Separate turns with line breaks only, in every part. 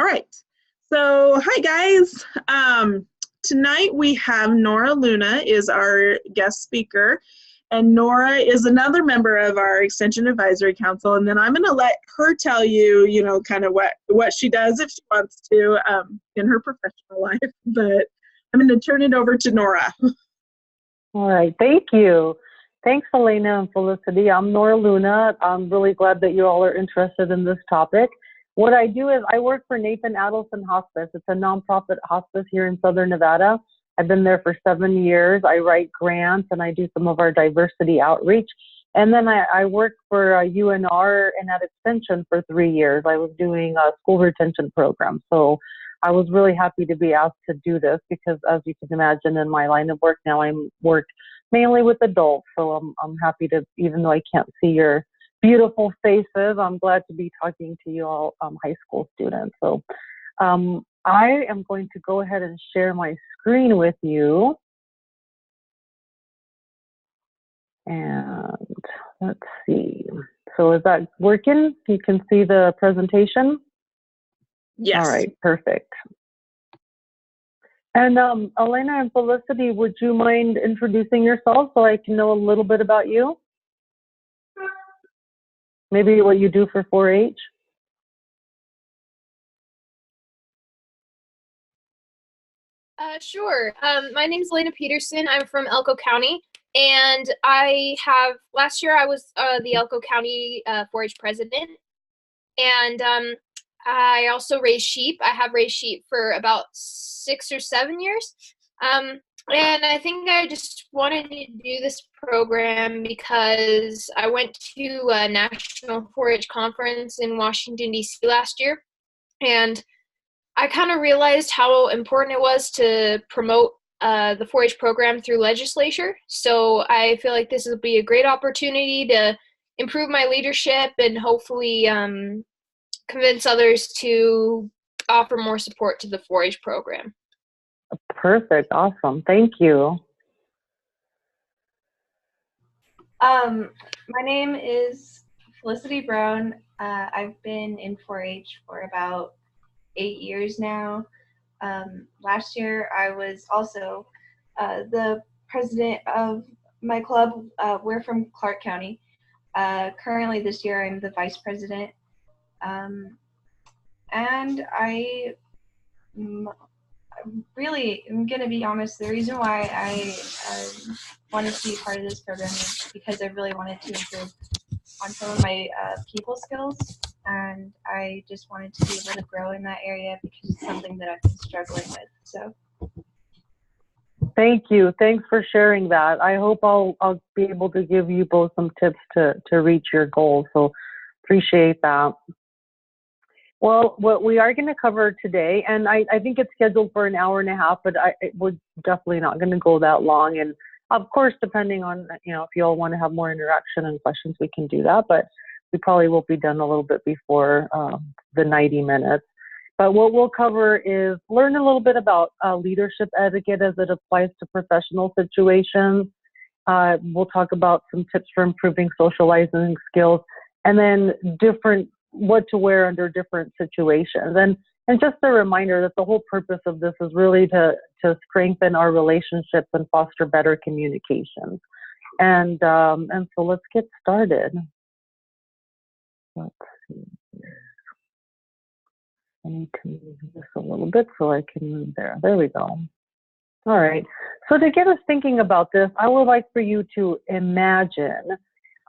right. So, hi guys. Tonight we have Nora Luna is our guest speaker, and Nora is another member of our Extension Advisory Council. And then I'm going to let her tell you, kind of what she does if she wants to in her professional life. But I'm going to turn it over to Nora.
All right. Thank you. Thanks, Elena and Felicity. I'm Nora Luna. I'm really glad that you all are interested in this topic. What I do is I work for Nathan Adelson Hospice. It's a nonprofit hospice here in Southern Nevada. I've been there for 7 years. I write grants and I do some of our diversity outreach. And then I worked for UNR and at Extension for 3 years. I was doing a school retention program. So I was really happy to be asked to do this because, as you can imagine, in my line of work now, I work mainly with adults. So I'm happy to, even though I can't see your beautiful faces, I'm glad to be talking to you all high school students. So I am going to go ahead and share my screen with you. And let's see. So is that working? You can see the presentation?
Yes.
All right, perfect. And Elena and Felicity, would you mind introducing yourself so I can know a little bit about you? Maybe what you do for 4-H?
Sure. My name is Elena Peterson. I'm from Elko County, and last year I was the Elko County 4-H president, and I also raise sheep. I have raised sheep for about 6 or 7 years, and I think I just wanted to do this program because I went to a national 4-H conference in Washington, D.C. last year, and I kind of realized how important it was to promote the 4-H program through legislature. So I feel like this will be a great opportunity to improve my leadership and hopefully convince others to offer more support to the 4-H program.
Perfect. Awesome. Thank you.
My name is Felicity Brown. I've been in 4-H for about 8 years now. Last year I was also the president of my club. We're from Clark County. Currently this year I'm the vice president. And I really, I'm going to be honest, the reason why I wanted to be part of this program is because I really wanted to improve on some of my people skills, and I just wanted to be able to grow in that area because it's something that I've been struggling with. So
thank you. Thanks for sharing that. I hope I'll be able to give you both some tips to reach your goals. So appreciate that. Well, what we are going to cover today, and I think it's scheduled for an hour and a half, but we're definitely not going to go that long. And of course, depending on, if you all want to have more interaction and questions, we can do that. But we probably will be done a little bit before the 90 minutes. But what we'll cover is learn a little bit about leadership etiquette as it applies to professional situations. We'll talk about some tips for improving socializing skills, and then what to wear under different situations. And just a reminder that the whole purpose of this is really to strengthen our relationships and foster better communications. And so let's get started. Let's see here. I need to move this a little bit so I can move there. There we go. All right. So to get us thinking about this, I would like for you to imagine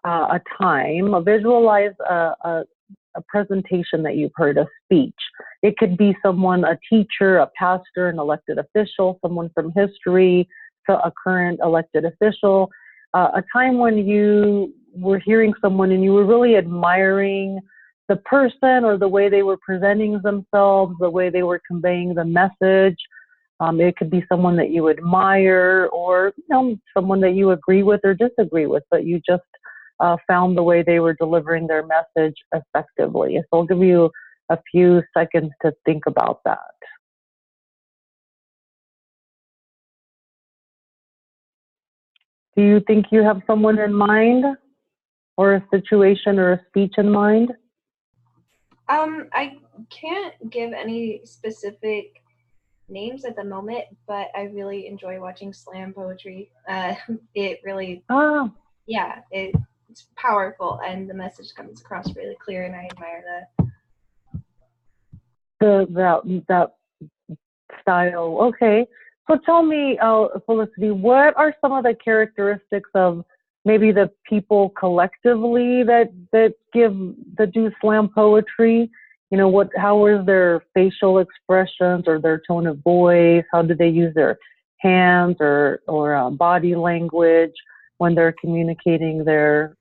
a time, visualize a presentation that you've heard, a speech. It could be someone, a teacher, a pastor, an elected official, someone from history, so a current elected official, a time when you were hearing someone and you were really admiring the person or the way they were presenting themselves, the way they were conveying the message. It could be someone that you admire or someone that you agree with or disagree with, but you just found the way they were delivering their message effectively. So I'll give you a few seconds to think about that. Do you think you have someone in mind or a situation or a speech in mind?
can't give any specific names at the moment, but I really enjoy watching slam poetry. It really,
Ah,
yeah, it's powerful and the message comes across really clear, and I admire that.
that style. Okay. So tell me, Felicity, what are some of the characteristics of maybe the people collectively that do slam poetry? You know, how is their facial expressions or their tone of voice? How do they use their hands or body language when they're communicating their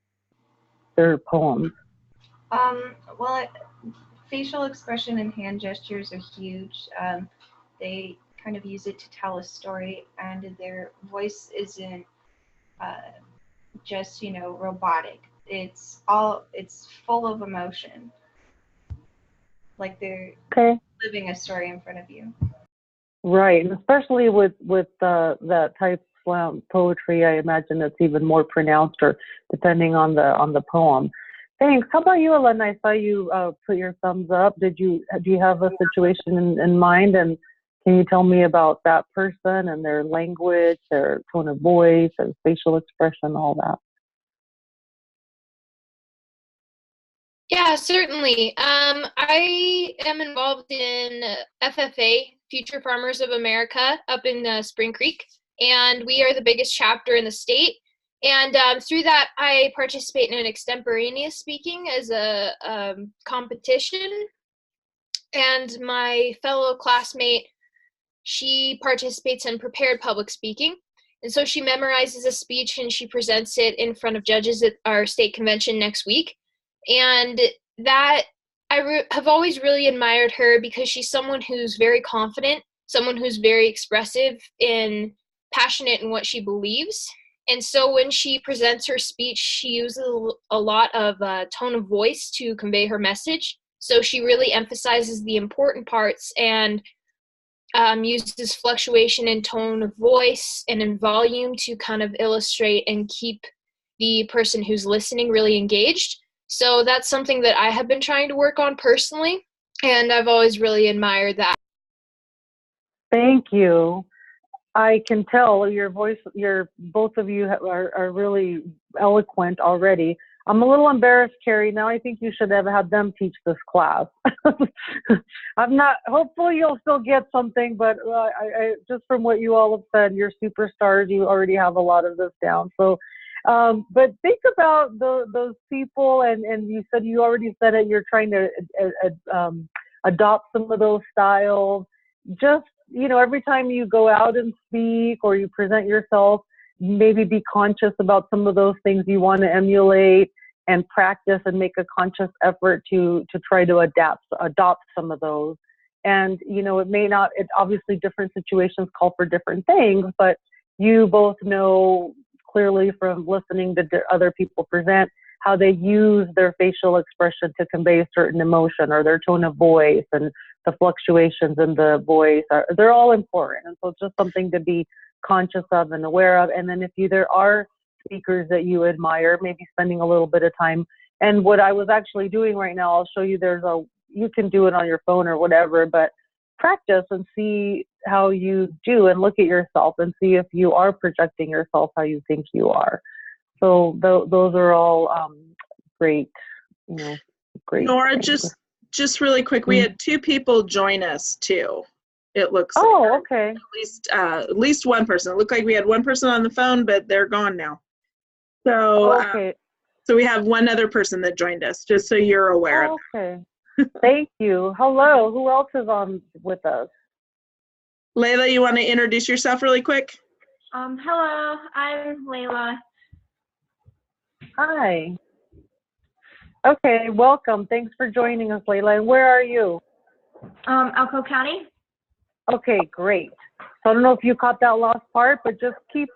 poems?
Well, facial expression and hand gestures are huge. They kind of use it to tell a story, and their voice isn't just robotic. It's full of emotion, like they're
Okay.
living a story in front of you.
Right, and especially with that type of slam poetry, I imagine it's even more pronounced, or depending on the poem. Thanks. How about you, Elena? I saw you put your thumbs up. Do you have a situation in mind, and can you tell me about that person and their language, their tone of voice, and facial expression, all that?
Yeah, certainly. I am involved in FFA, Future Farmers of America, up in Spring Creek, and we are the biggest chapter in the state. And through that, I participate in an extemporaneous speaking as a competition. And my fellow classmate, she participates in prepared public speaking. And so she memorizes a speech and she presents it in front of judges at our state convention next week. And that have always really admired her because she's someone who's very confident, someone who's very expressive and passionate in what she believes. And so when she presents her speech, she uses a lot of tone of voice to convey her message. So she really emphasizes the important parts and uses fluctuation in tone of voice and in volume to kind of illustrate and keep the person who's listening really engaged. So that's something that I have been trying to work on personally, and I've always really admired that.
Thank you. I can tell your voice, both of you are really eloquent already. I'm a little embarrassed, Carrie. Now I think you should have had them teach this class. I'm not, hopefully you'll still get something, but I just from what you all have said, you're superstars. You already have a lot of this down. So, but think about those people, and you said, you already said it, you're trying to adopt some of those styles. Just, every time you go out and speak or you present yourself, maybe be conscious about some of those things you want to emulate and practice and make a conscious effort to try to adopt some of those. And, it may not, obviously different situations call for different things, but you both know clearly from listening to other people present how they use their facial expression to convey a certain emotion, or their tone of voice and the fluctuations in the voice. They're all important. And so it's just something to be conscious of and aware of. And then if there are speakers that you admire, maybe spending a little bit of time. And what I was actually doing right now, I'll show you, you can do it on your phone or whatever, but practice and see how you do, and look at yourself and see if you are projecting yourself how you think you are. So those are all great, great.
Nora, just really quick, we had 2 people join us too. It looks
like. Okay.
At least one person. It looked like we had one person on the phone, but they're gone now. So
okay.
So we have one other person that joined us, just so you're aware of.
Okay. Thank you. Hello. Who else is on with us?
Layla, you want to introduce yourself really quick?
Hello, I'm Layla.
Hi. Okay, welcome. Thanks for joining us, Layla. And where are you?
Elko County.
Okay, great. So I don't know if you caught that last part, but just keep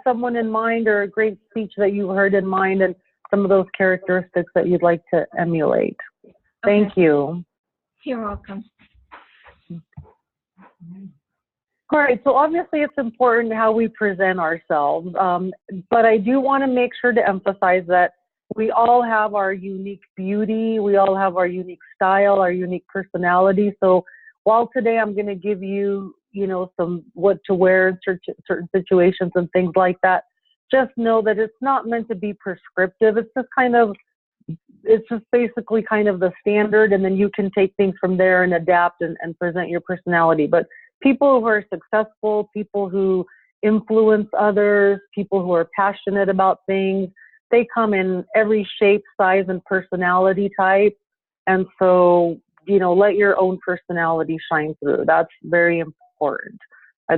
someone in mind, or a great speech that you heard in mind, and some of those characteristics that you'd like to emulate.
Okay.
Thank you.
You're welcome.
All right, so obviously it's important how we present ourselves, but I do want to make sure to emphasize that we all have our unique beauty. We all have our unique style, our unique personality. So while today I'm going to give you, some what to wear in certain situations and things like that, just know that it's not meant to be prescriptive. It's just basically kind of the standard, and then you can take things from there and adapt and present your personality. But people who are successful, people who influence others, people who are passionate about things, they come in every shape, size, and personality type. And so, let your own personality shine through. That's very important.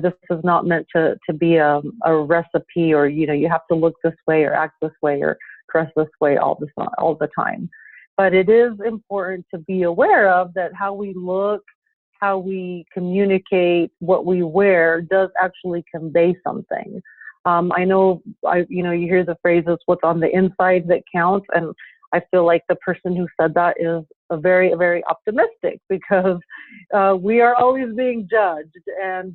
This is not meant to be a recipe, or, you have to look this way or act this way or dress this way all the time. But it is important to be aware of that how we look, how we communicate, what we wear does actually convey something. I know, you hear the phrase, it's what's on the inside that counts. And I feel like the person who said that is very, very optimistic, because we are always being judged. And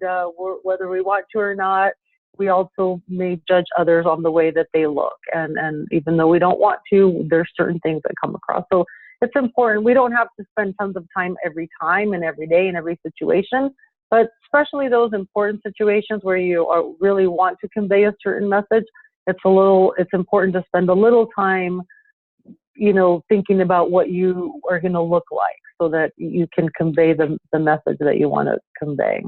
whether we want to or not, we also may judge others on the way that they look. And even though we don't want to, there's certain things that come across. So it's important. We don't have to spend tons of time every time and every day in every situation, but especially those important situations where you really want to convey a certain message, it's important to spend a little time, thinking about what you are going to look like so that you can convey the message that you want to convey.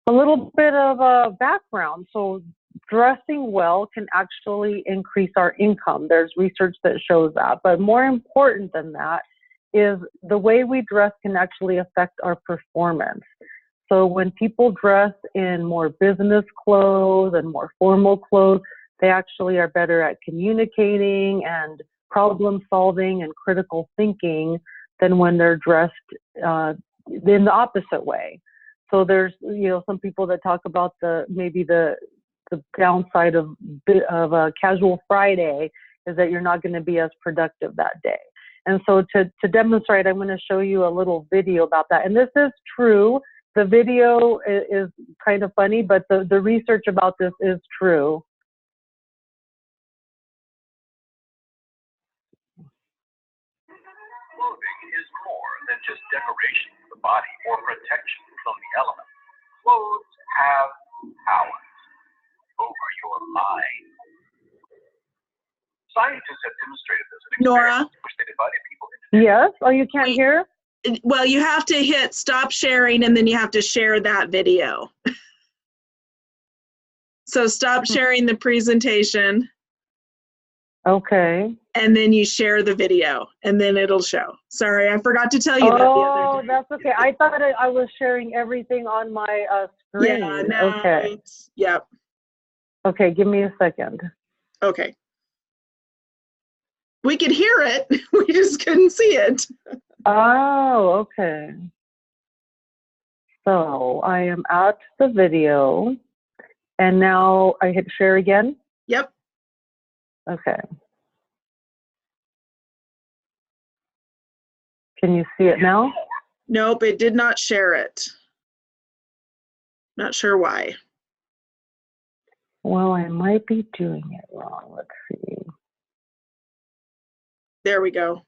A little bit of background. So dressing well can actually increase our income. There's research that shows that. But more important than that is the way we dress can actually affect our performance. So when people dress in more business clothes and more formal clothes, they actually are better at communicating and problem solving and critical thinking than when they're dressed in the opposite way. So there's, some people that talk about maybe the downside of a casual Friday is that you're not going to be as productive that day. And so to demonstrate, I'm going to show you a little video about that. And this is true. The video is kind of funny, but the research about this is true.
Clothing is more than just decoration for the body or protection from the elements. Clothes have power over your mind. Scientists have demonstrated this in
Nora?
experiments which they divided people into.
Yes? Oh, you can't hear?
Well, you have to hit stop sharing, and then you have to share that video. So stop sharing the presentation.
Okay.
And then you share the video, and then it'll show. Sorry, I forgot to tell you that the other day.
That's okay. I thought I was sharing everything on my screen.
Yeah, no,
okay.
Yep.
Okay, give me a second.
Okay. We could hear it. We just couldn't see it.
Oh, okay. So I am at the video, and now I hit share again?
Yep.
Okay. Can you see it now?
Nope, it did not share it. Not sure why.
Well, I might be doing it wrong. Let's see.
There we go.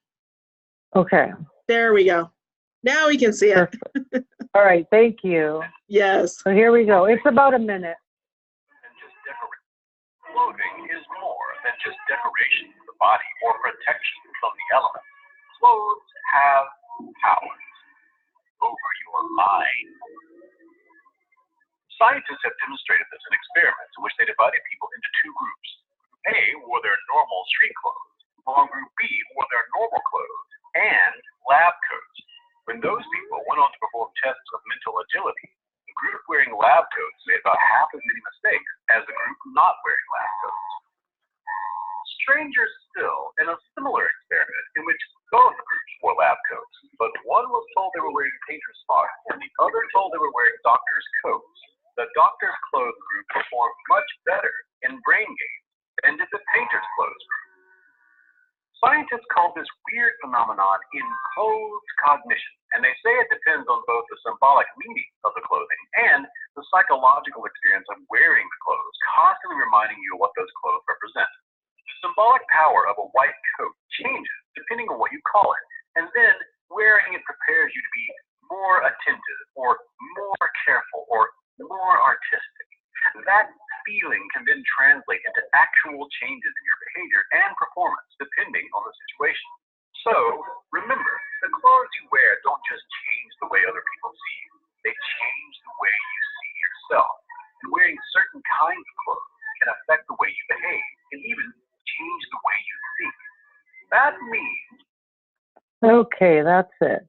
Okay.
There we go. Now we can see it.
Perfect. All right, thank you.
Yes.
So here we go. It's about a minute.
Clothing is more than just decoration for the body or protection from the elements. Clothes have power over your mind. Scientists have demonstrated this in experiments in which they divided people into two groups. Group A wore their normal street clothes, while Group B wore their normal clothes and lab coats. When those people went on to perform tests of mental agility, the group wearing lab coats made about half as many mistakes as the group not wearing lab coats. Stranger still, in a similar experiment in which both groups wore lab coats, but one was told they were wearing painter's socks and the other told they were wearing doctor's coats, the doctor's clothes group performed much better in brain games than did the painter's clothes group. Scientists call this weird phenomenon enclosed cognition, and they say it depends on both the symbolic meaning of the clothing and the psychological experience of wearing the clothes, constantly reminding you of what those clothes represent. symbolic power of a white coat changes depending on what you call it, and then wearing it prepares you to be more attentive or more careful or more artistic. That feeling can then translate into actual changes in your behavior and performance depending on the situation. So remember, the clothes you wear don't just change the way other people see you, they change the way you see yourself. And wearing certain kinds of clothes can affect the way you behave and even change the way you think. That means.
Okay, that's it.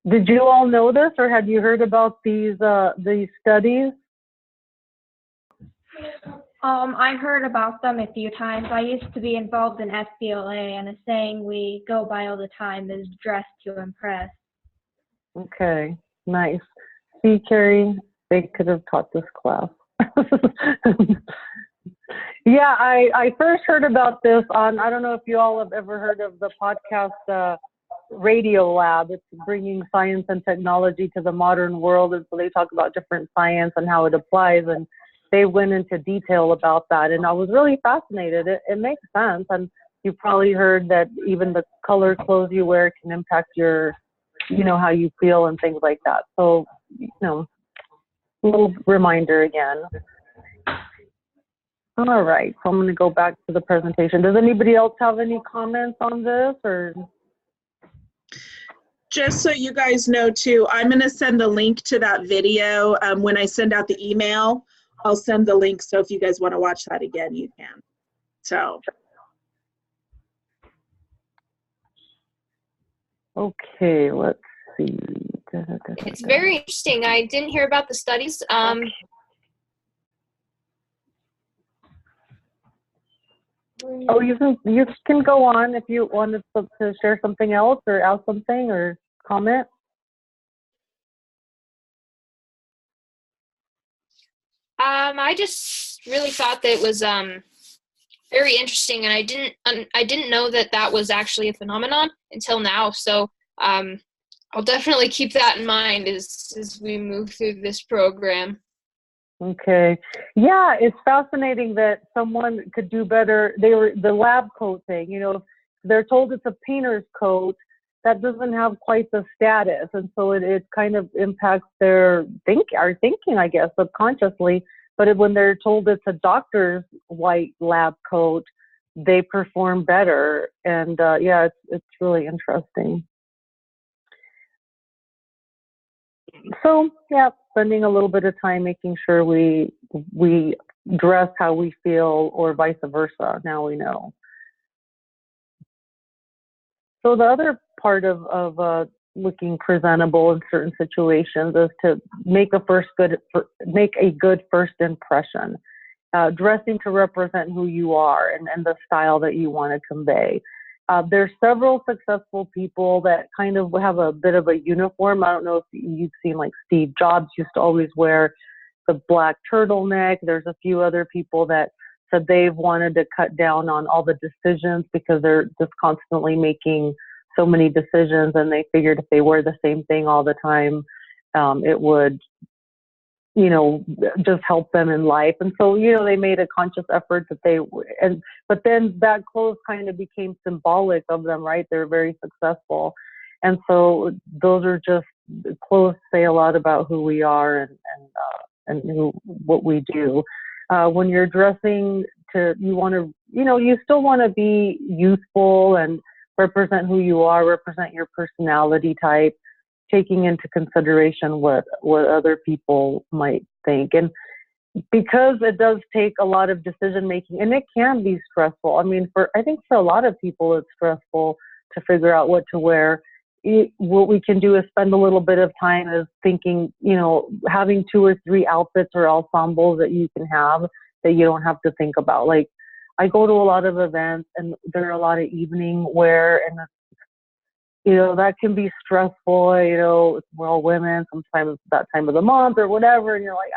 Did you all know this, or had you heard about these studies?
I heard about them a few times. I used to be involved in SBLA, and a saying we go by all the time is dress to impress.
Okay, nice. See, Carrie, they could have taught this class. Yeah, I first heard about this on, I don't know if you all have ever heard of the podcast Radio Lab. It's bringing science and technology to the modern world. And so they talk about different science and how it applies. And they went into detail about that. And I was really fascinated. It makes sense. And you probably heard that even the color clothes you wear can impact your, how you feel and things like that. So, a little reminder again. All right, so I'm going to go back to the presentation. Does anybody else have any comments on this, or?
Just so you guys know too, I'm going to send a link to that video. When I send out the email, I'll send the link. So if you guys want to watch that again, you can. So.
Okay, let's see.
It's very interesting. I didn't hear about the studies.
Oh, you can go on if you wanted to share something else or ask something or comment.
I just really thought that it was very interesting, and I didn't know that was actually a phenomenon until now. So I'll definitely keep that in mind as we move through this program.
Okay. Yeah, it's fascinating that someone could do better. The lab coat thing, they're told it's a painter's coat, that doesn't have quite the status. And so it kind of impacts our thinking, I guess, subconsciously. But when they're told it's a doctor's white lab coat, they perform better. And yeah, it's really interesting. So yeah, spending a little bit of time making sure we dress how we feel, or vice versa. Now we know. So the other part of looking presentable in certain situations is to make a good first impression. Dressing to represent who you are and the style that you want to convey. There's several successful people that kind of have a bit of a uniform. I don't know if you've seen, like Steve Jobs used to always wear the black turtleneck. There's a few other people that said they've wanted to cut down on all the decisions because they're just constantly making so many decisions, and they figured if they wear the same thing all the time, it would, just help them in life. And so, they made a conscious effort but then that clothes kind of became symbolic of them, right? They're very successful. And so those are just, clothes say a lot about who we are and what we do. When you're dressing you still want to be youthful and represent who you are, represent your personality type, taking into consideration what other people might think. And because it does take a lot of decision making, and it can be stressful. I mean, I think for a lot of people, it's stressful to figure out what to wear. What we can do is spend a little bit of time is thinking, having 2 or 3 outfits or ensembles that you can have that you don't have to think about. Like, I go to a lot of events and there are a lot of evening wear, and that can be stressful. We're all women, sometimes it's that time of the month or whatever, and you're like,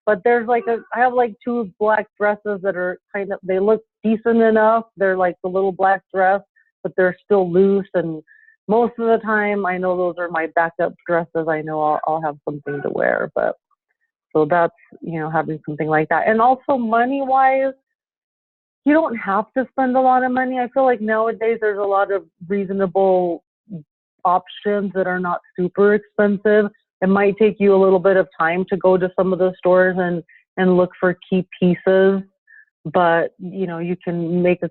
but there's I have 2 black dresses that are they look decent enough. They're like the little black dress, but they're still loose. And most of the time, I know those are my backup dresses. I know I'll have something to wear, but so that's, having something like that. And also money-wise, you don't have to spend a lot of money. I feel like nowadays there's a lot of reasonable options that are not super expensive. It might take you a little bit of time to go to some of the stores and look for key pieces, but you can make a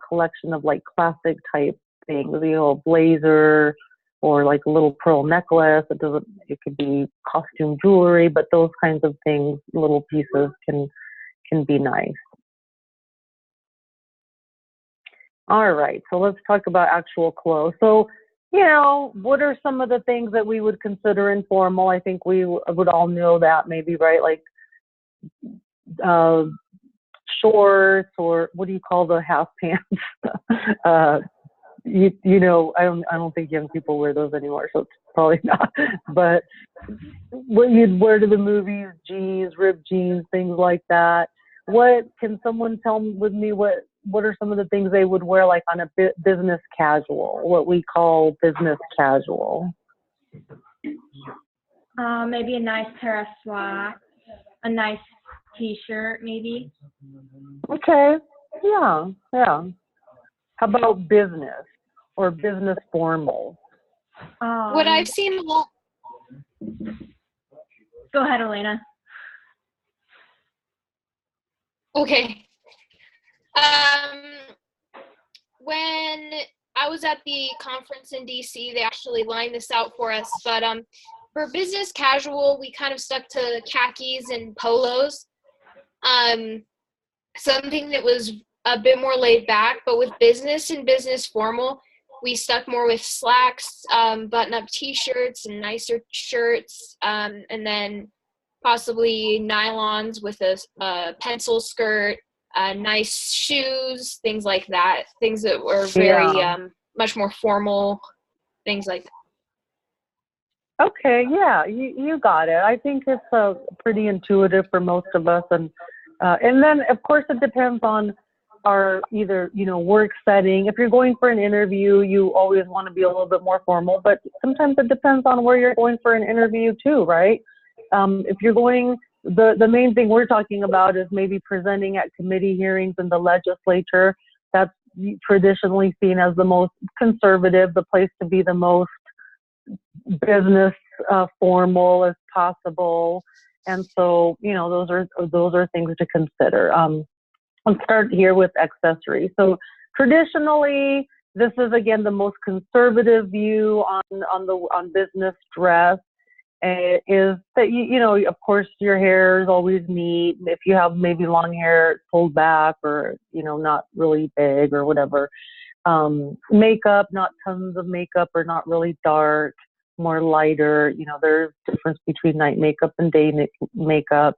collection of like classic type things, a blazer or like a little pearl necklace. It could be costume jewelry, but those kinds of things, little pieces can be nice. All right, so let's talk about actual clothes. So, what are some of the things that we would consider informal? I think we would all know that maybe, right? Like shorts, or what do you call the half pants? I don't think young people wear those anymore, so it's probably not. But what you'd wear to the movies, jeans, ripped jeans, things like that. What can someone tell me? What are some of the things they would wear, like on a business casual? What we call business casual.
Maybe a nice pair of slacks, a nice T-shirt, maybe.
Okay. Yeah. How about business or business formal?
What I've seen a lot.
Go ahead, Elena.
Okay. When I was at the conference in DC, they actually lined this out for us. But for business casual, we kind of stuck to khakis and polos. Something that was a bit more laid back. But with business and business formal, we stuck more with slacks, button-up T-shirts and nicer shirts, and then possibly nylons with a pencil skirt, nice shoes, things like that. Things that were very much more formal, things like that.
Okay, yeah, you got it. I think it's pretty intuitive for most of us, and then of course it depends on our either work setting. If you're going for an interview, you always want to be a little bit more formal, but sometimes it depends on where you're going for an interview too, right? If you're going, the main thing we're talking about is maybe presenting at committee hearings in the legislature. That's traditionally seen as the most conservative, the place to be the most business formal as possible. And so, those are things to consider. Let's start here with accessories. So traditionally, this is again the most conservative view on business dress. Is that of course your hair is always neat. If you have maybe long hair, it's pulled back, or not really big or whatever. Makeup, not tons of makeup, or not really dark, more lighter. There's a difference between night makeup and day makeup.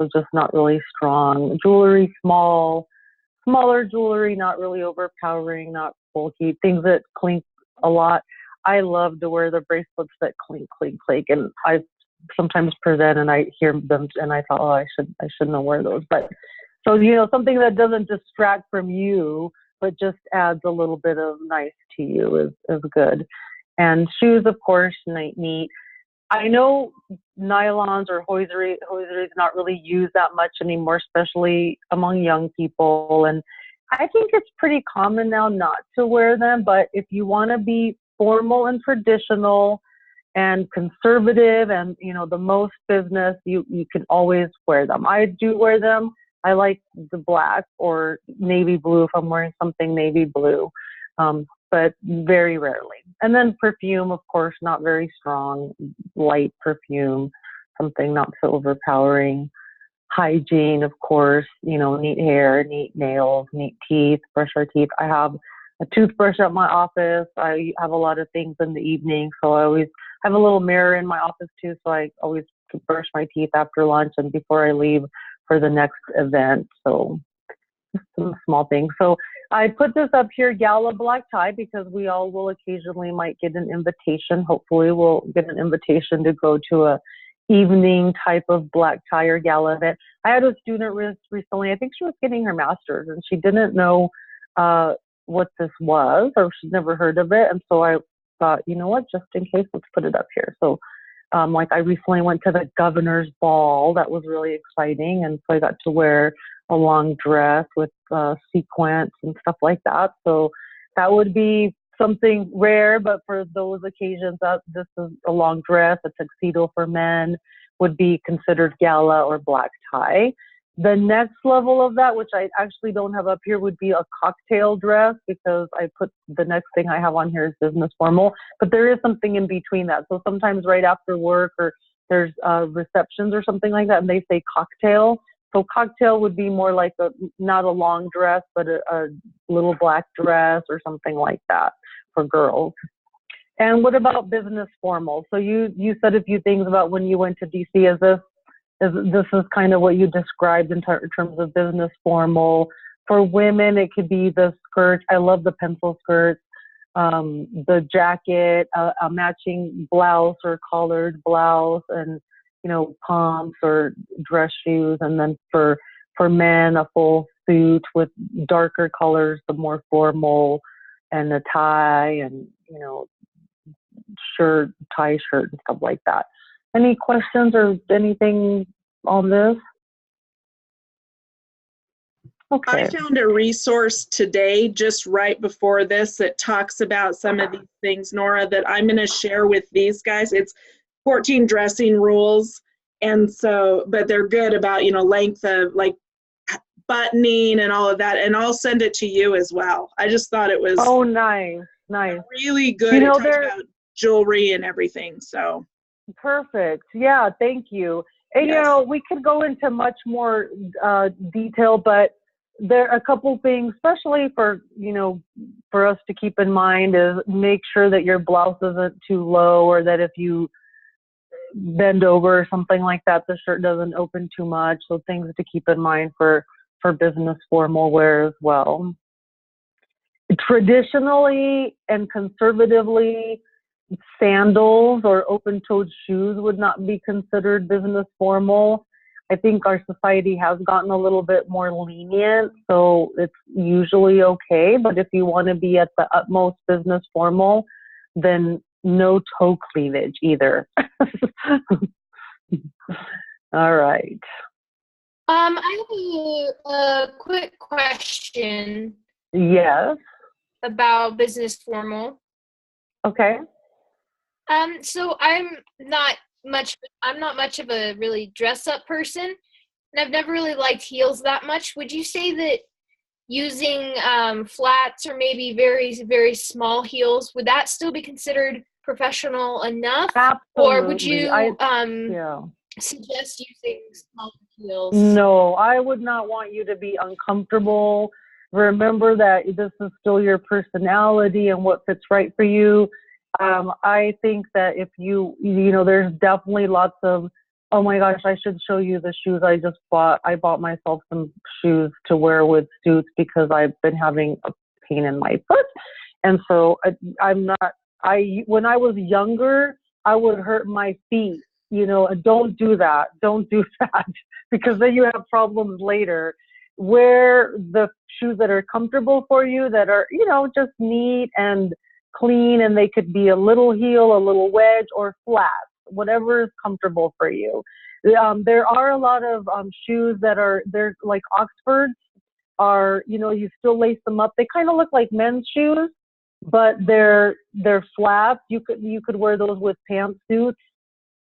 So just not really strong. Jewelry, smaller jewelry, not really overpowering, not bulky. Things that clink a lot. I love to wear the bracelets that clink, clink, clink. And I sometimes present and I hear them and I thought, I shouldn't wear those. But so, something that doesn't distract from you, but just adds a little bit of nice to you is good. And shoes, of course, neat. I know nylons or hosiery is not really used that much anymore, especially among young people. And I think it's pretty common now not to wear them. But if you want to be formal and traditional and conservative and, the most business, you can always wear them. I do wear them. I like the black or navy blue if I'm wearing something navy blue. But very rarely. And then perfume, of course, not very strong, light perfume, something not so overpowering. Hygiene, of course, neat hair, neat nails, neat teeth, brush our teeth. I have a toothbrush at my office. I have a lot of things in the evening, so I always have a little mirror in my office too, so I always brush my teeth after lunch and before I leave for the next event. So some small things. So I put this up here, gala black tie, because we all will occasionally might get an invitation. Hopefully we'll get an invitation to go to a evening type of black tie or gala event. I had a student recently, I think she was getting her master's, and she didn't know what this was, or she'd never heard of it. And so I thought, just in case, let's put it up here. So I recently went to the governor's ball. That was really exciting. And so I got to wear a long dress with sequins and stuff like that. So that would be something rare, but for those occasions, this is a long dress, a tuxedo for men would be considered gala or black tie. The next level of that, which I actually don't have up here, would be a cocktail dress, because I put the next thing I have on here is business formal, but there is something in between that. So sometimes right after work, or there's receptions or something like that, and they say cocktail. So cocktail would be more like not a long dress, but a little black dress or something like that for girls. And what about business formal? So you said a few things about when you went to DC. This is kind of what you described in terms of business formal. For women, it could be the skirt. I love the pencil skirts, the jacket, a matching blouse or collared blouse, and pumps or dress shoes. And then for men, a full suit with darker colors, the more formal, and a tie, and tie shirt and stuff like that. Any questions or anything on this? Okay.
I found a resource today, just right before this, that talks about some of these things, Nora, that I'm going to share with these guys. It's 14 dressing rules. And so, but they're good about, length of like buttoning and all of that. And I'll send it to you as well. I just thought it was
nice.
Really good. It talks about jewelry and everything. So
perfect. Yeah, thank you. And
yes.
We could go into much more detail, but there are a couple things, especially for for us to keep in mind, is make sure that your blouse isn't too low, or that if you bend over or something like that, the shirt doesn't open too much. So things to keep in mind for business formal wear as well. Traditionally and conservatively, sandals or open-toed shoes would not be considered business formal. I think our society has gotten a little bit more lenient, so it's usually okay. But if you want to be at the utmost business formal, then no toe cleavage either. All right.
I have a quick question.
Yes.
About business formal.
Okay.
So I'm not much of a really dress up person, and I've never really liked heels that much. Would you say that using flats or maybe very, very small heels, would that still be considered professional enough?
Absolutely.
Or would you suggest using small heels?
No, I would not want you to be uncomfortable. Remember that this is still your personality and what fits right for you. I think that if there's definitely lots of, oh my gosh, I should show you the shoes I just bought. I bought myself some shoes to wear with suits because I've been having a pain in my foot. And so when I was younger, I would hurt my feet. Don't do that. Don't do that, because then you have problems later. Wear the shoes that are comfortable for you, that are, just neat and clean, and they could be a little heel, a little wedge, or flat, whatever is comfortable for you. There are a lot of shoes they're like Oxfords are, you still lace them up. They kind of look like men's shoes, but they're flats. You could wear those with pantsuits.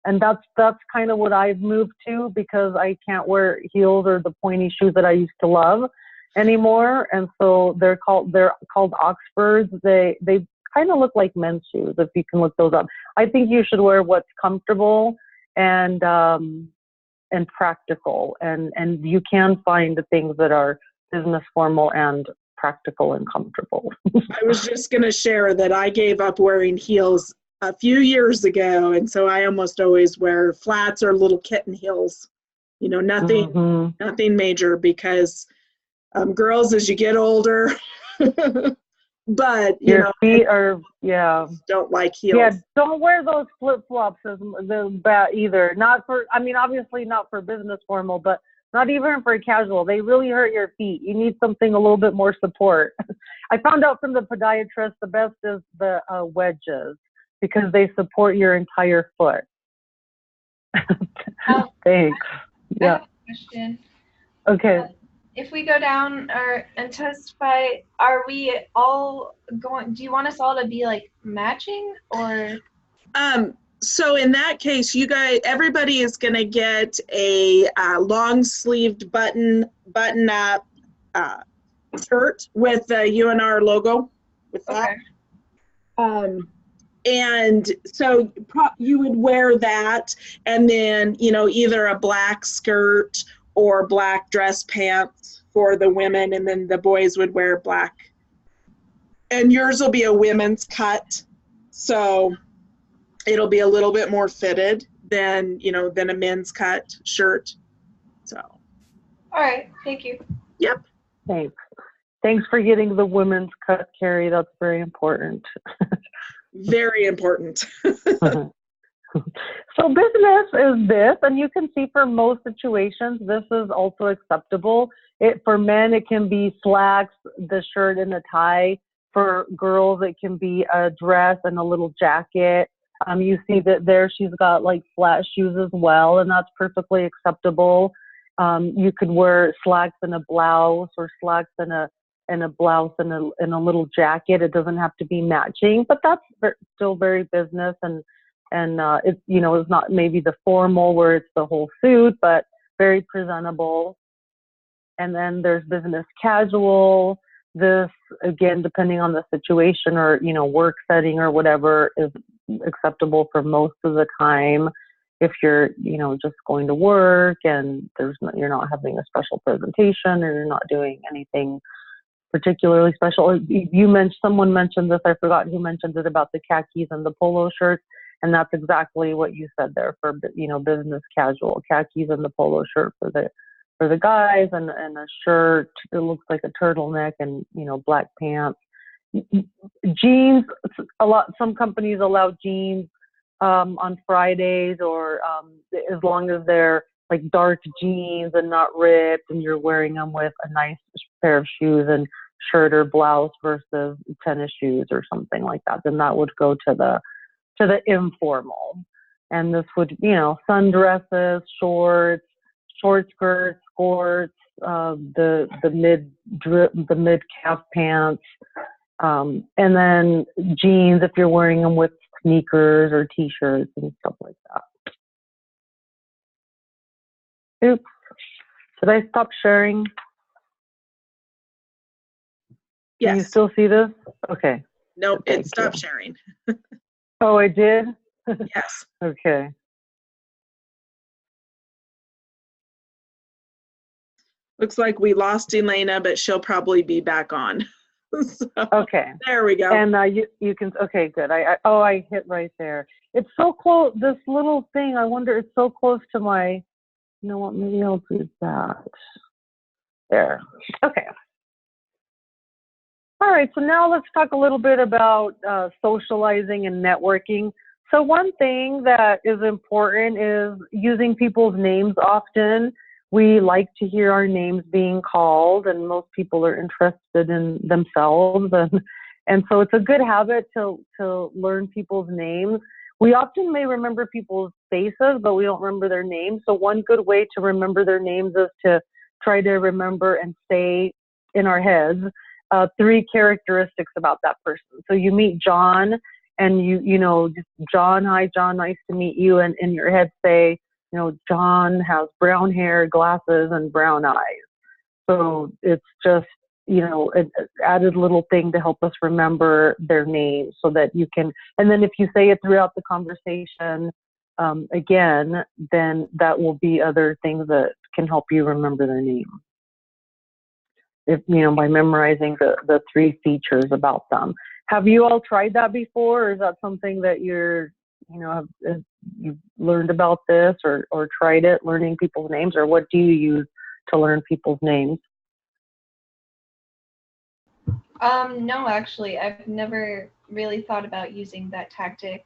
And that's kind of what I've moved to, because I can't wear heels or the pointy shoes that I used to love anymore. And so they're called Oxfords. They kind of look like men's shoes, if you can look those up. I think you should wear what's comfortable and practical. And you can find the things that are business formal and practical and comfortable.
I was just going to share that I gave up wearing heels a few years ago, and so I almost always wear flats or little kitten heels. Nothing major, because girls, as you get older, but
your feet are
don't like heels.
Yeah, don't wear those flip-flops as that either. Obviously not for business formal, but not even for casual. They really hurt your feet. You need something a little bit more support. I found out from the podiatrist the best is the wedges, because they support your entire foot. Thanks.
I have a question.
Okay.
if we go down and testify, are we all going? Do you want us all to be like matching or?
So in that case, you guys, everybody is going to get a long-sleeved button up shirt with the UNR logo. With that.
Okay.
And so you would wear that, and then either a black skirt or black dress pants for the women, and then the boys would wear black. And yours will be a women's cut, so it'll be a little bit more fitted than a men's cut shirt. So.
All right. Thank you.
Yep.
Thanks for getting the women's cut, Carrie. That's very important.
Very important.
So business is this, and you can see for most situations, this is also acceptable. For men, it can be slacks, the shirt and a tie. For girls, it can be a dress and a little jacket. You see that there she's got like flat shoes as well, and that's perfectly acceptable. You could wear slacks and a blouse, or slacks and a blouse and a little jacket. It doesn't have to be matching, but that's still very business, and it's it's not maybe the formal where it's the whole suit, but very presentable. And then there's business casual. This, again, depending on the situation or work setting or whatever, is acceptable for most of the time. If you're just going to work and you're not having a special presentation, or you're not doing anything particularly special. Someone mentioned this, I forgot who mentioned it, about the khakis and the polo shirts, and that's exactly what you said there for business casual, khakis and the polo shirt for the guys, and a shirt that looks like a turtleneck, and black pants. Jeans, some companies allow jeans on Fridays, or as long as they're like dark jeans and not ripped, and you're wearing them with a nice pair of shoes and shirt or blouse versus tennis shoes or something like that, then that would go to the informal. And this would, sundresses, short skirts, skirts, the mid calf pants, and then jeans if you're wearing them with sneakers or t-shirts and stuff like that. Oops. Did I stop sharing?
Yes.
Can you still see this? Okay.
Nope, it stopped sharing.
Oh, I did?
Yes.
Okay.
Looks like we lost Elena, but she'll probably be back on. So,
okay.
There we go.
And you can, okay, good. I hit right there. It's so close, this little thing, I wonder, it's so close to my, you know what, maybe I'll do that. There. Okay. All right, so now let's talk a little bit about socializing and networking. So one thing that is important is using people's names often. We like to hear our names being called, and most people are interested in themselves. And so it's a good habit to learn people's names. We often may remember people's faces, but we don't remember their names. So one good way to remember their names is to try to remember and say in our heads 3 characteristics about that person. So you meet John, and just John, hi John, nice to meet you. And in your head say, John has brown hair, glasses, and brown eyes. So it's just, an added little thing to help us remember their names, so that you can, and then if you say it throughout the conversation again, then that will be other things that can help you remember their name. If, by memorizing the 3 features about them. Have you all tried that before, or is that something that you've learned about this, or tried it, learning people's names, or what do you use to learn people's names?
No, actually, I've never really thought about using that tactic.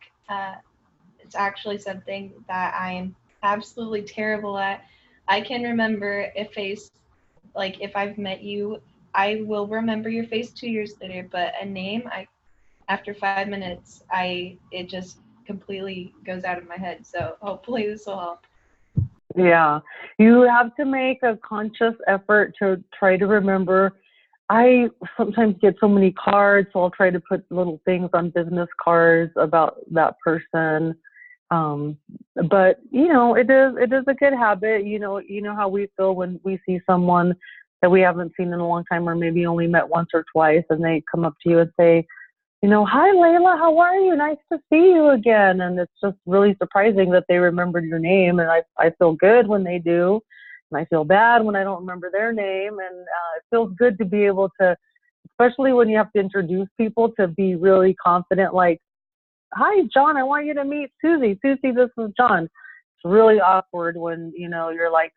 It's actually something that I am absolutely terrible at. I can remember a face, like if I've met you, I will remember your face 2 years later, but a name, after 5 minutes, it just completely goes out of my head. So hopefully this will help.
Yeah, you have to make a conscious effort to try to remember. I sometimes get so many cards, so I'll try to put little things on business cards about that person. Um, but it is a good habit. You know how we feel when we see someone that we haven't seen in a long time, or maybe only met once or twice, and they come up to you and say, hi Layla, how are you? Nice to see you again. And it's just really surprising that they remembered your name. And I feel good when they do. And I feel bad when I don't remember their name. And it feels good to be able to, especially when you have to introduce people, to be really confident, like, hi, John, I want you to meet Susie. Susie, this is John. It's really awkward when, you're like,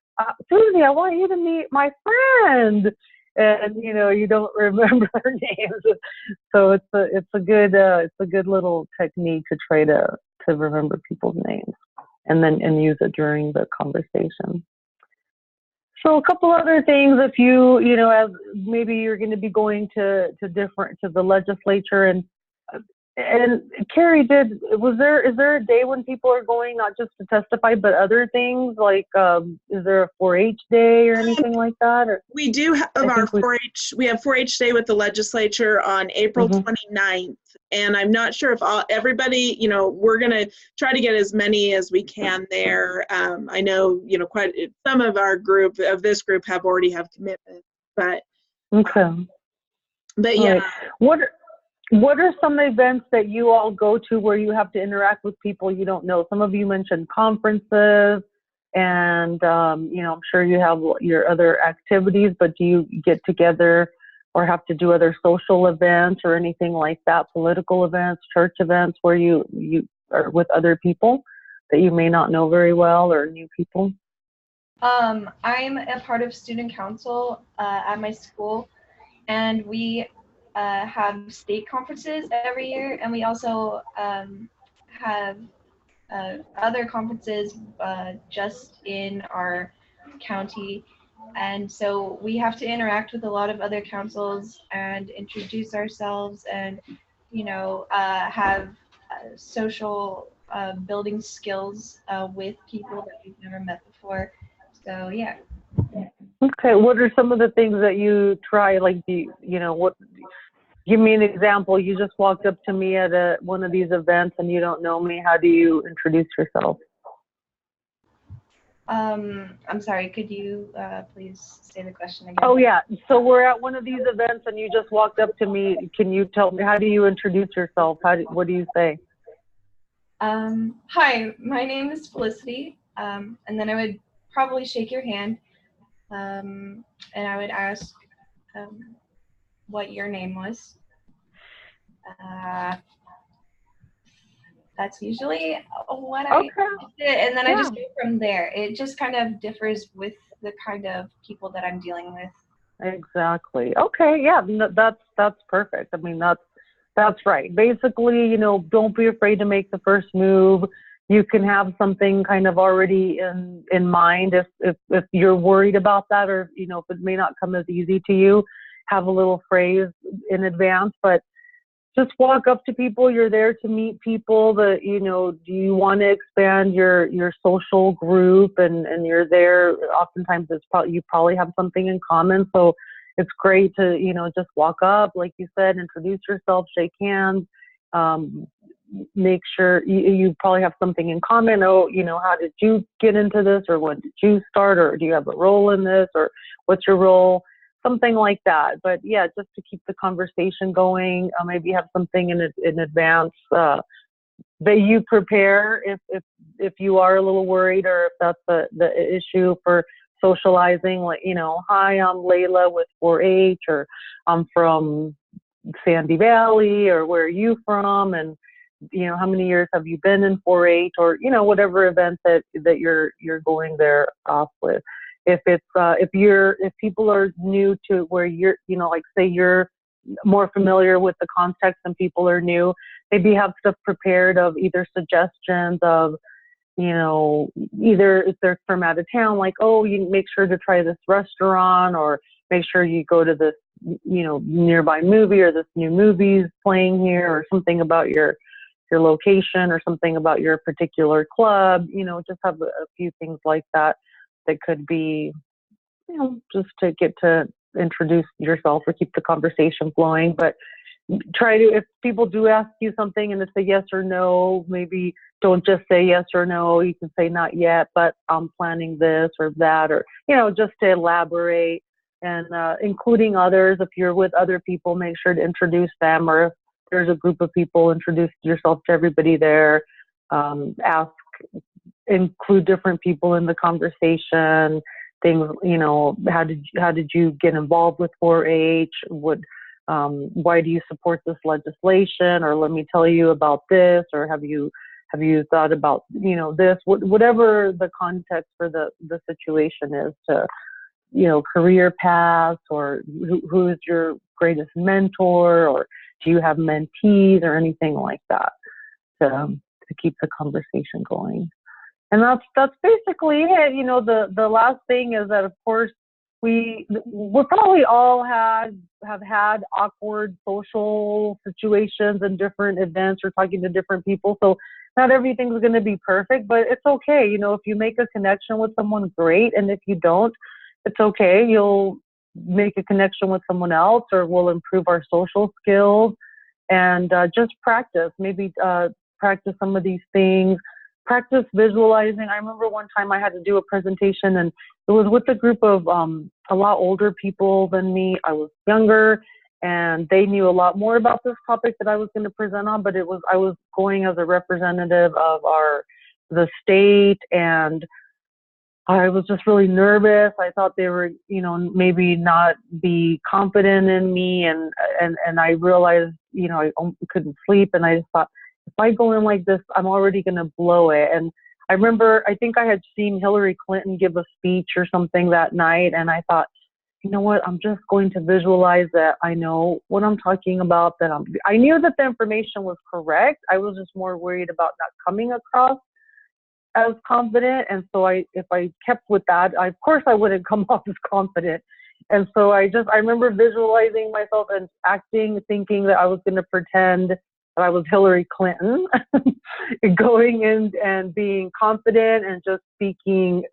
Susie, I want you to meet my friend. And, you don't remember their names. So it's a good little technique to try to remember people's names and use it during the conversation. So a couple other things, if as maybe you're going to be going to the legislature, and Carrie, is there a day when people are going not just to testify but other things, like is there a 4-H day or anything like that? Or
we do have our 4-H. We have 4-H day with the legislature on April 29th, and I'm not sure if everybody. We're gonna try to get as many as we can there. I know quite some of our this group have already have commitments, but
okay.
But yeah.
Right. What are some events that you all go to where you have to interact with people you don't know? Some of you mentioned conferences, and I'm sure you have your other activities, but do you get together or have to do other social events or anything like that, political events, church events, where you are with other people that you may not know very well, or new people?
I'm a part of student council at my school, and we have state conferences every year, and we also have other conferences just in our county. And so we have to interact with a lot of other councils and introduce ourselves, and have social building skills with people that we've never met before. So yeah.
Okay, what are some of the things that you try? Like, give me an example. You just walked up to me at one of these events and you don't know me. How do you introduce yourself?
I'm sorry, could you please say the question again?
Oh yeah, so we're at one of these events and you just walked up to me. Can you tell me, how do you introduce yourself? What do you say?
Hi, my name is Felicity, and then I would probably shake your hand, and I would ask what your name was. That's usually what I did, and then I just go from there. It just kind of differs with the kind of people that I'm dealing with.
Exactly. Okay. Yeah. That's perfect. I mean, that's right. Basically, don't be afraid to make the first move. You can have something kind of already in mind if you're worried about that, or if it may not come as easy to you. Have a little phrase in advance, but just walk up to people. You're there to meet people. Do you want to expand your social group, and you're there. Oftentimes you probably have something in common. So it's great to, just walk up, like you said, introduce yourself, shake hands, make sure you probably have something in common. Oh, how did you get into this, or when did you start, or do you have a role in this, or what's your role? Something like that. But yeah, just to keep the conversation going, maybe have something in advance that you prepare if you are a little worried, or if that's the issue for socializing. Like, hi, I'm Layla with 4-H, or I'm from Sandy Valley, or where are you from, and how many years have you been in 4-H, or whatever event that you're going there off with. If people are new to where you're, like say you're more familiar with the context and people are new, maybe have stuff prepared of either suggestions of, either if they're from out of town, like, oh, you make sure to try this restaurant, or make sure you go to this, nearby movie, or this new movie's playing here, or something about your your location or something about your particular club, just have a few things like that that could be, just to get to introduce yourself or keep the conversation flowing. But try to, if people do ask you something and it's a yes or no, maybe don't just say yes or no. You can say not yet, but I'm planning this or that, or, just to elaborate, and including others. If you're with other people, make sure to introduce them, or if there's a group of people, introduce yourself to everybody there. Include different people in the conversation. Things, how did you get involved with 4-H? Why do you support this legislation? Or let me tell you about this. Or have you thought about, this? Whatever the context for the situation is, to, career paths, or who is your greatest mentor, or do you have mentees or anything like that, to keep the conversation going. And that's basically it. The last thing is that, of course, we probably all have had awkward social situations and different events, or talking to different people. So not everything's going to be perfect, but it's okay. If you make a connection with someone, great. And if you don't, it's okay. You'll make a connection with someone else, or we'll improve our social skills, and just practice. Maybe practice some of these things. Practice visualizing. I remember one time I had to do a presentation, and it was with a group of a lot older people than me. I was younger, and they knew a lot more about this topic that I was going to present on, but I was going as a representative of the state, and I was just really nervous. I thought they were, maybe not be confident in me, and I realized, I couldn't sleep, and I just thought, if I go in like this, I'm already going to blow it. And I remember, I think I had seen Hillary Clinton give a speech or something that night, and I thought, you know what, I'm just going to visualize that I know what I'm talking about, I knew that the information was correct. I was just more worried about not coming across as confident. And so if I kept with that, of course I wouldn't come off as confident. And so I remember visualizing myself and thinking that I was going to pretend that I was Hillary Clinton, going in and being confident and just speaking,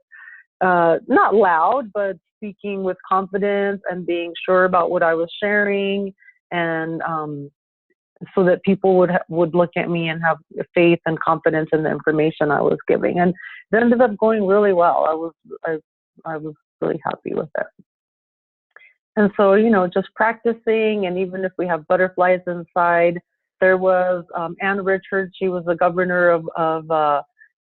not loud, but speaking with confidence and being sure about what I was sharing, and so that people would look at me and have faith and confidence in the information I was giving. And it ended up going really well. I was really happy with it. And so, just practicing, and even if we have butterflies inside. There was Ann Richards. She was the governor of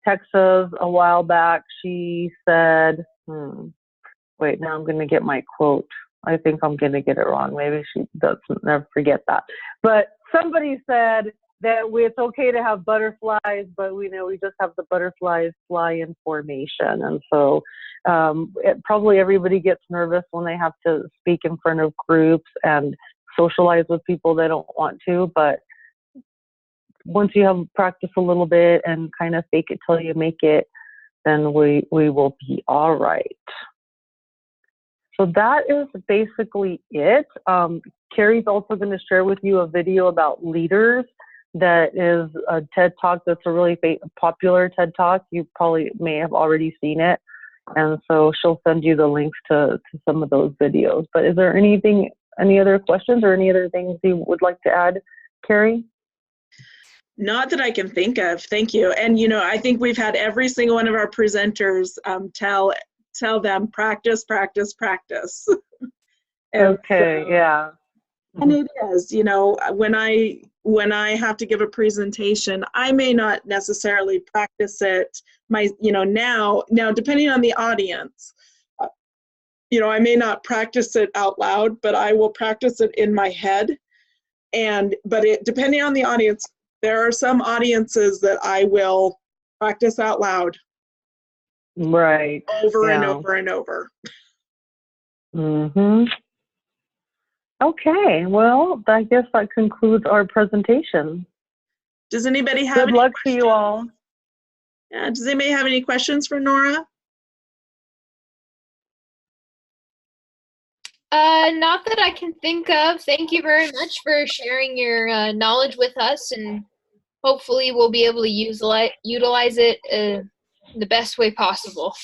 Texas a while back. She said, wait, now I'm going to get my quote. I think I'm going to get it wrong. Maybe she doesn't, never forget that. But somebody said that it's okay to have butterflies, but we just have the butterflies fly in formation. And so probably everybody gets nervous when they have to speak in front of groups and socialize with people they don't want to, but once you have practiced a little bit and kind of fake it till you make it, then we will be all right. So that is basically it. Carrie's also going to share with you a video about leaders that is a TED Talk that's a really popular TED Talk. You probably may have already seen it. And so she'll send you the links to some of those videos. But is there any other questions or any other things you would like to add, Carrie?
Not that I can think of. Thank you. And, I think we've had every single one of our presenters tell them practice, practice, practice.
Okay, yeah.
And it is, when I have to give a presentation, I may not necessarily practice it now depending on the audience, I may not practice it out loud, but I will practice it in my head. But depending on the audience, there are some audiences that I will practice out loud.
Right.
Over and over and over.
Mm-hmm. Okay, well, I guess that concludes our presentation.
Does anybody have
Good luck to you all.
Yeah, does anybody have any questions for Nora?
Not that I can think of. Thank you very much for sharing your knowledge with us and hopefully we'll be able to utilize it the best way possible.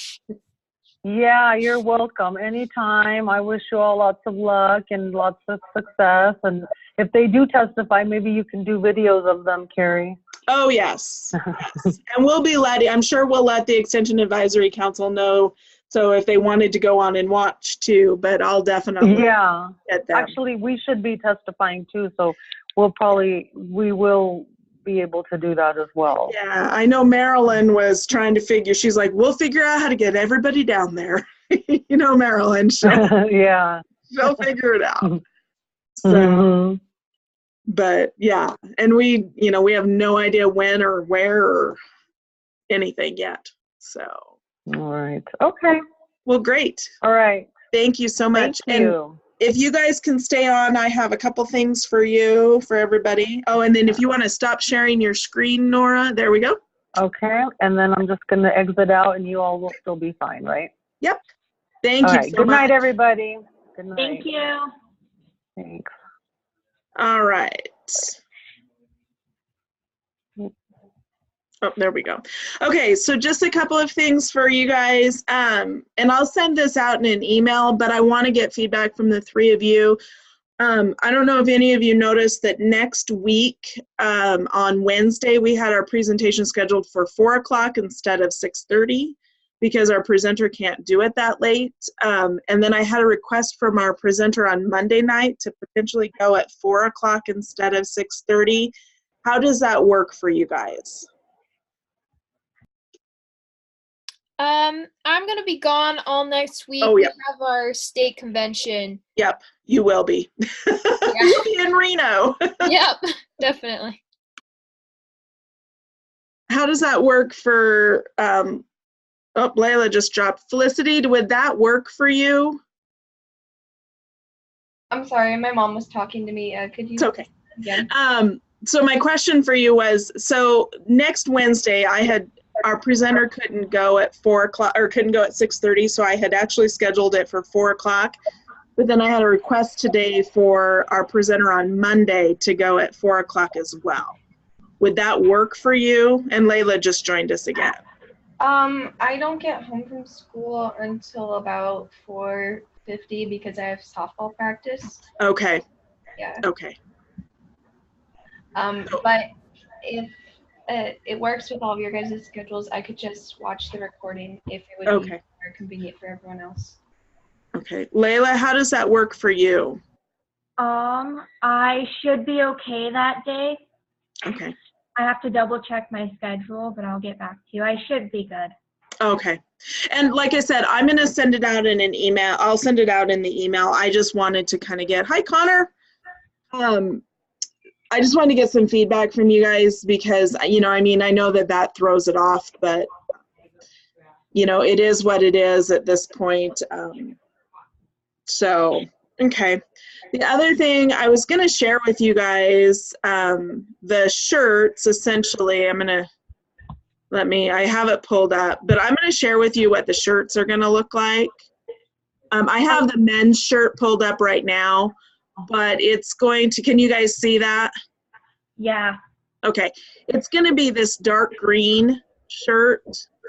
Yeah, you're welcome. Anytime. I wish you all lots of luck and lots of success. And if they do testify, maybe you can do videos of them, Carrie.
Oh, yes. Yes. And I'm sure we'll let the Extension Advisory Council know. So if they wanted to go on and watch too, but I'll definitely get them.
Actually, we should be testifying too. So we will be able to do that as well.
Yeah, I know Marilyn was trying to she's like, we'll figure out how to get everybody down there. You know, Marilyn,
yeah.
She'll figure it out. So, but yeah, and we have no idea when or where or anything yet. So.
All right. Okay.
Well, great.
All right.
Thank you so much.
Thank you.
If you guys can stay on, I have a couple things for you, for everybody. Oh, and then if you want to stop sharing your screen, Nora, there we go.
Okay, and then I'm just going to exit out and you all will still be fine, right?
Yep. Thank you so much.
Good night, everybody. Good night.
Thank you.
Thanks.
All right. Oh, there we go. Okay, so just a couple of things for you guys, and I'll send this out in an email, but I want to get feedback from the three of you. I don't know if any of you noticed that next week on Wednesday, we had our presentation scheduled for 4 o'clock instead of 6:30 because our presenter can't do it that late. And then I had a request from our presenter on Monday night to potentially go at 4 o'clock instead of 6:30. How does that work for you guys?
I'm gonna be gone all next week.
Oh, yeah.
We have our state convention.
Yep, you will be. You'll be in Reno.
Yep, definitely.
How does that work for, oh, Layla just dropped. Felicity, would that work for you?
I'm sorry, my mom was talking to me. Could you?
It's okay.
Again?
So my question for you was, so next Wednesday, our presenter couldn't go at 4 o'clock or couldn't go at 6:30, so I had actually scheduled it for 4 o'clock. But then I had a request today for our presenter on Monday to go at 4 o'clock as well. Would that work for you? And Layla just joined us again.
I don't get home from school until about 4:50 because I have softball practice.
Okay.
Yeah.
Okay.
But if it works with all of your guys' schedules, I could just watch the recording if it would be more convenient for everyone else.
Okay. Layla, how does that work for you?
I should be okay that day.
Okay.
I have to double check my schedule, but I'll get back to you. I should be good.
Okay. And like I said, I'm going to send it out in an email. I'll send it out in the email. I just wanted to kind of hi, Connor. I just wanted to get some feedback from you guys because, I know that throws it off, but, it is what it is at this point. So, okay. The other thing I was going to share with you guys, the shirts, essentially, I have it pulled up, but I'm going to share with you what the shirts are going to look like. I have the men's shirt pulled up right now, but can you guys see that?
Yeah.
Okay. It's going to be this dark green shirt.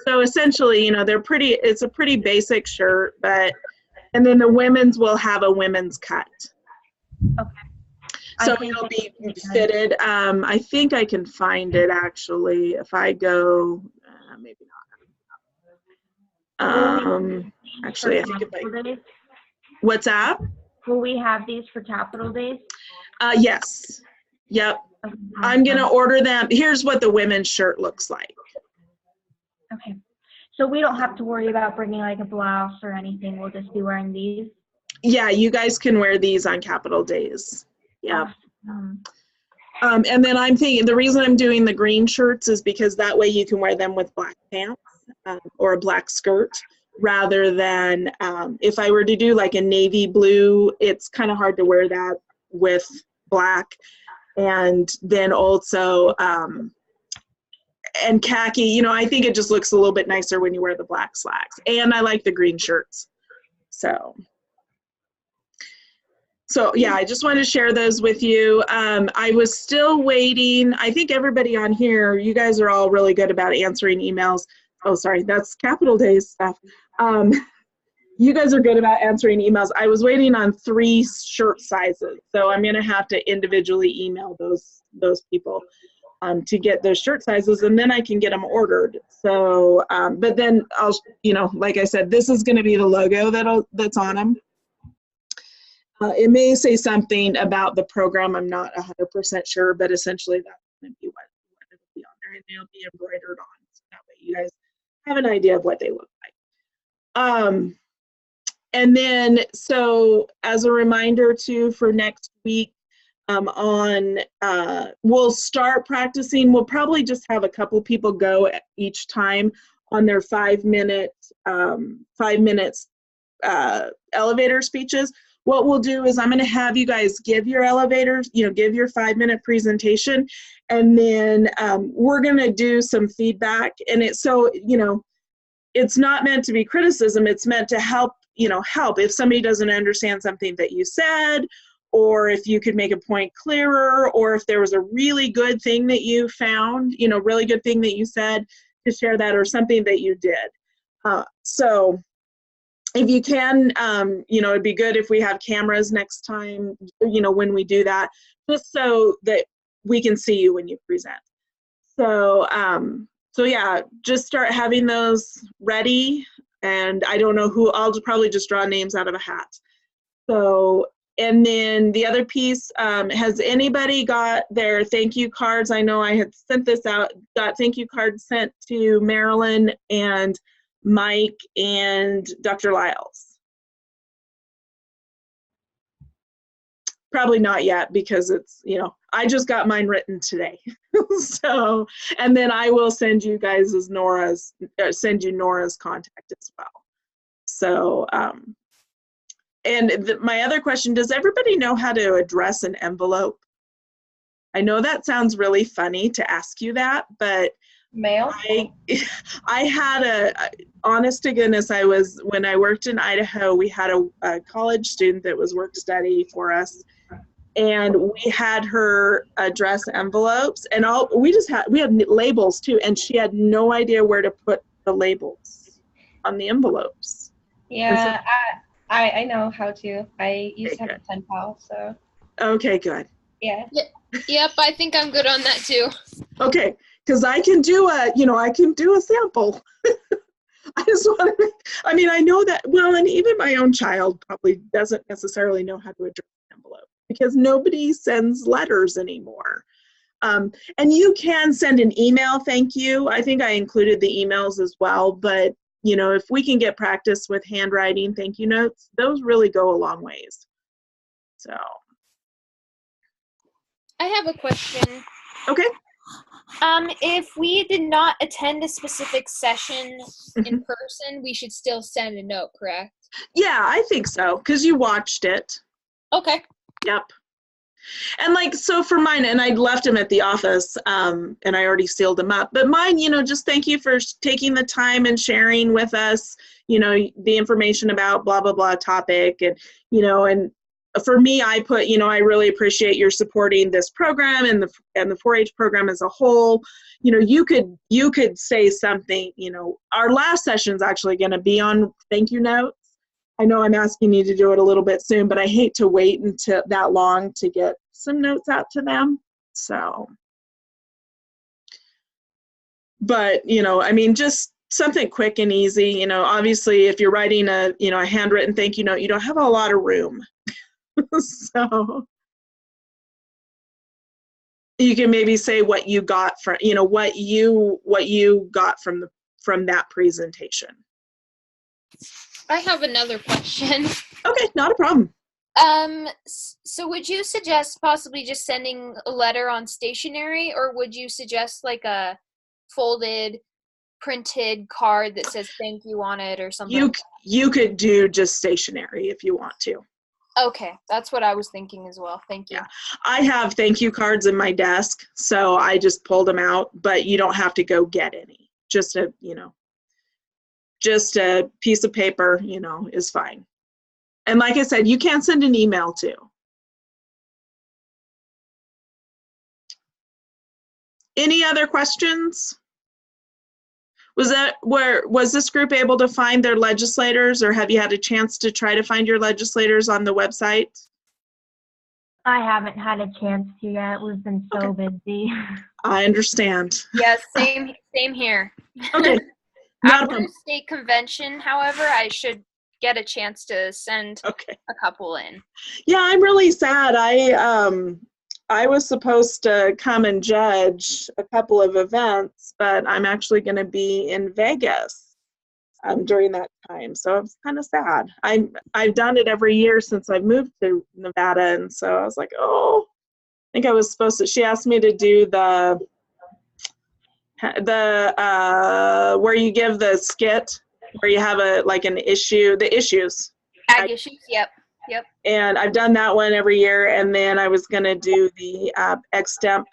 So essentially, it's a pretty basic shirt, and then the women's will have a women's cut.
Okay.
So it'll be fitted. I think I can find it actually if I go, maybe not. Actually, I think what's that?
Will we have these for Capital Days?
Yes. Yep.
Okay.
I'm going to order them. Here's what the women's shirt looks like.
Okay. So we don't have to worry about bringing like a blouse or anything. We'll just be wearing these.
Yeah, you guys can wear these on Capital Days. Yeah. And then I'm thinking the reason I'm doing the green shirts is because that way you can wear them with black pants or a black skirt rather than if I were to do like a navy blue, it's kind of hard to wear that with black. And then also, and khaki, I think it just looks a little bit nicer when you wear the black slacks. And I like the green shirts. So, So yeah, I just wanted to share those with you. I was still waiting. I think everybody on here, you guys are all really good about answering emails. Oh, sorry, that's Capital Days stuff. You guys are good about answering emails. I was waiting on 3 shirt sizes, so I'm gonna have to individually email those people to get those shirt sizes, and then I can get them ordered. So, but then I'll, like I said, this is gonna be the logo that's on them. It may say something about the program. I'm not 100% sure, but essentially that's going to be what it'll be on there, and they'll be embroidered on, so that way you guys have an idea of what they look like. And then, so as a reminder too, for next week, we'll start practicing. We'll probably just have a couple people go each time on their 5 minutes elevator speeches. What we'll do is I'm going to have you guys give your elevators, give your 5-minute presentation, and then we're going to do some feedback. And it's not meant to be criticism. It's meant to help if somebody doesn't understand something that you said, or if you could make a point clearer, or if there was a really good thing that you found, really good thing that you said, to share that, or something that you did. So if you can, it'd be good if we have cameras next time, when we do that, just so that we can see you when you present. So, yeah, just start having those ready. And I don't know who, I'll probably just draw names out of a hat. So, and then the other piece, has anybody got their thank you cards? I know I had sent this out, got thank you cards sent to Marilyn and Mike and Dr. Lyles. Probably not yet, because it's, I just got mine written today. So, and then I will send you guys Nora's contact as well. So, and my other question, does everybody know how to address an envelope? I know that sounds really funny to ask you that, but
Mail?
I had honest to goodness, when I worked in Idaho, we had a college student that was work study for us, and we had her address envelopes, and we had labels too, and she had no idea where to put the labels on the envelopes.
Yeah, I know how to. I used to have a pen pal, so.
Okay, good.
Yeah.
Yep, I think I'm good on that too.
Okay. Because I can do a sample. I just want to, I know that, well, and even my own child probably doesn't necessarily know how to address an envelope, because nobody sends letters anymore. And you can send an email thank you. I think I included the emails as well, but, if we can get practice with handwriting thank you notes, those really go a long ways. So.
I have a question.
Okay.
If we did not attend a specific session in person, we should still send a note, correct?
Yeah, I think so, because you watched it.
Okay.
Yep. And so for mine, and I left them at the office, and I already sealed them up, but mine, just thank you for taking the time and sharing with us, the information about blah, blah, blah topic. And, and for me, I put, I really appreciate your supporting this program and the 4-H program as a whole. You could say something, our last session is actually going to be on thank you notes. I know I'm asking you to do it a little bit soon, but I hate to wait until that long to get some notes out to them. So, but, just something quick and easy, obviously if you're writing a handwritten thank you note, you don't have a lot of room. So you can maybe say what you got from, what you got from that presentation.
I have another question.
Okay, not a problem.
So would you suggest possibly just sending a letter on stationery, or would you suggest like a folded, printed card that says thank you on it or something?
You could do just stationery if you want to.
Okay, that's what I was thinking as well. Thank you.
Yeah, I have thank you cards in my desk, so I just pulled them out, but you don't have to go get any. Just a piece of paper, is fine. And like I said, you can send an email too. Any other questions? Was this group able to find their legislators, or have you had a chance to try to find your legislators on the website?
I haven't had a chance to yet. We've been so busy.
I understand.
Yes, same here.
Okay. Not a
After
problem.
state convention, however, I should get a chance to send
Okay.
a couple in.
Yeah, I'm really sad. I was supposed to come and judge a couple of events, but I'm actually going to be in Vegas during that time. So it's kind of sad. I've done it every year since I've moved to Nevada, and so I was like, oh, I think I was supposed to. She asked me to do the where you give the skit, where you have an issue, the issues.
Ag issues, yep.
And I've done that one every year, and then I was gonna do the extemp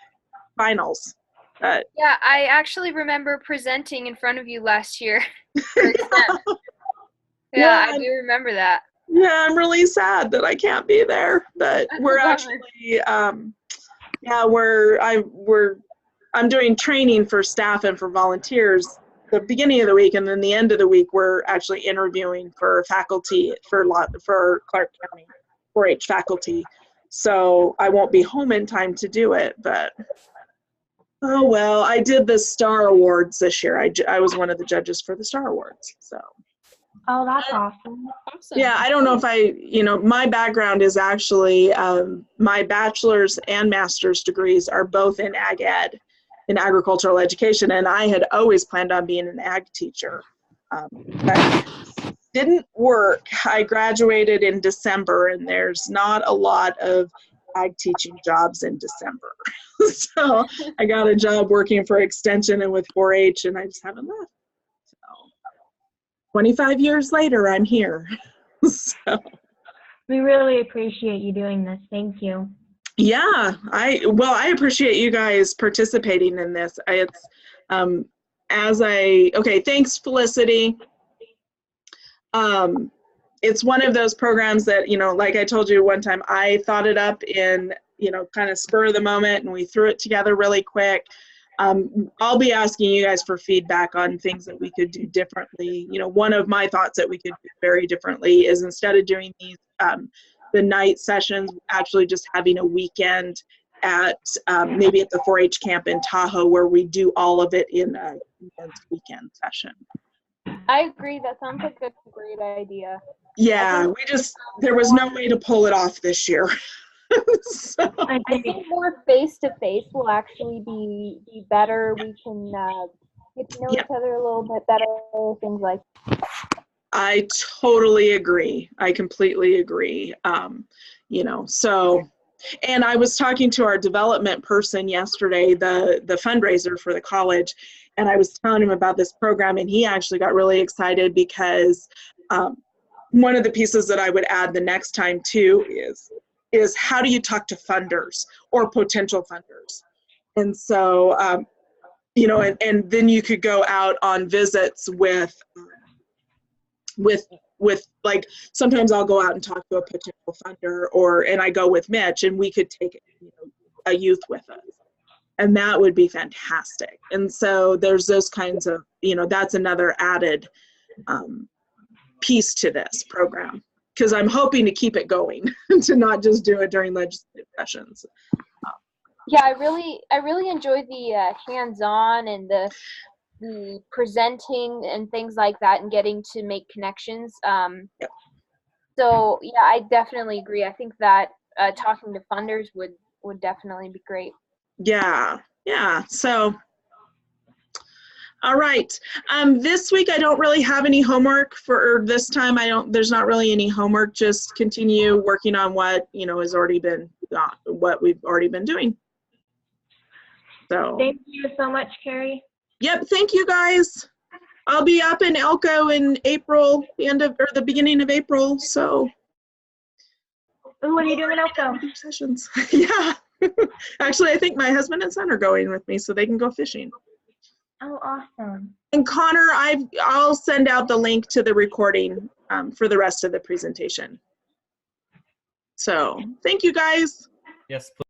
finals.
Yeah, I actually remember presenting in front of you last year. For extemp.
Yeah,
I do remember that.
Yeah, I'm really sad that I can't be there, but
That's
we're
a bummer.
actually, I'm doing training for staff and for volunteers the beginning of the week, and then the end of the week we're actually interviewing for faculty for Clark County 4-H faculty. So I won't be home in time to do it, but oh well. I did the Star Awards this year. I was one of the judges for the Star Awards. So
Oh, that's awesome.
Awesome.
yeah, I don't know if my background is actually my bachelor's and master's degrees are both in ag ed, in agricultural education, and I had always planned on being an ag teacher. That didn't work. I graduated in December, and there's not a lot of ag teaching jobs in December. So I got a job working for Extension and with 4-H, and I just haven't left. So 25 years later, I'm here. So
We really appreciate you doing this. Thank you.
yeah, I appreciate you guys participating in this. Thanks, Felicity. It's one of those programs that, like I told you one time, I thought it up in, kind of spur of the moment, and we threw it together really quick. I'll be asking you guys for feedback on things that we could do differently. One of my thoughts that we could do very differently is, instead of doing these, the night sessions, actually just having a weekend at maybe at the 4-H camp in Tahoe, where we do all of it in a weekend session.
I agree. That sounds like a great idea.
Yeah, there was no way to pull it off this year. So,
I think more face-to-face will actually be better. We can get to know each other a little bit better, things like that.
I totally agree. I completely agree. So, and I was talking to our development person yesterday, the fundraiser for the college, and I was telling him about this program, and he actually got really excited because one of the pieces that I would add the next time too is how do you talk to funders or potential funders? And so, and then you could go out on visits with like, sometimes I'll go out and talk to a potential funder, and I go with Mitch, and we could take a youth with us, and that would be fantastic. And so there's those kinds of, that's another added piece to this program, because I'm hoping to keep it going to not just do it during legislative sessions.
Yeah, I really enjoy the hands-on and the presenting and things like that, and getting to make connections.
Yep.
So yeah, I definitely agree. I think that talking to funders would definitely be great.
Yeah. So, all right. This week I don't really have any homework for this time. There's not really any homework. Just continue working on what has already been what we've already been doing. So.
Thank you so much, Carrie.
Yep. Thank you, guys. I'll be up in Elko in April, the beginning of April. So.
Ooh, what are you doing in Elko?
Sessions. Yeah. Actually, I think my husband and son are going with me, so they can go fishing.
Oh, awesome.
And Connor, I'll send out the link to the recording for the rest of the presentation. So thank you, guys.
Yes, please.